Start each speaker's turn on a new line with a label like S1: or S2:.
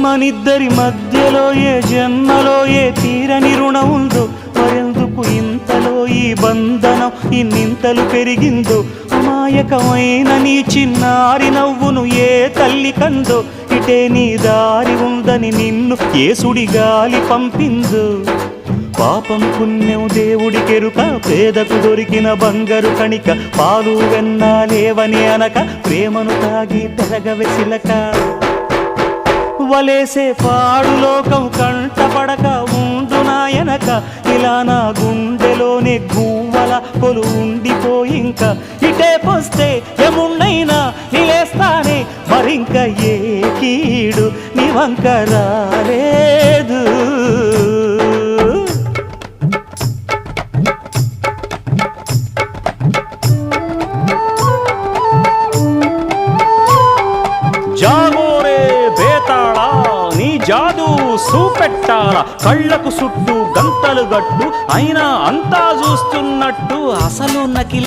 S1: మనిద్దరి మధ్యలో ఏ జన్మలో ఏ తీరని రుణం ఉందో, మరెందుకు ఇంతలో ఈ బంధనం ఇన్నింతలు పెరిగిందో. అమాయకమైన నీ చిన్నారి నవ్వును ఏ తల్లి కందో, ఇటే నీ దారి ఉందని నిన్ను ఏ సుడి గాలి పంపిందో. పాపం పుణ్యం దేవుడికెరుక, పేదకు దొరికిన బంగారు కణిక, పాలు వెన్నాలేవని అనక ప్రేమను తాగి పెరగవెసిలక. వలేసే పాడు లోకం కంటపడక ఉండు నాయనక, ఇలా నా గుండెలోనే గువ్వల కొలు ఉండిపోయింక. ఇటే పోస్తే ఎమున్నైనా నిలేస్తానే, మరింక ఏ కీడు నీ వంక రాలేదు. జాగోరే బేతాళా, నీ జాదు సూపెట్టాలా, కళ్ళకు సుట్టు గంతలు గట్టు అయినా అంతా చూస్తున్నట్టు అసలు నకిలీ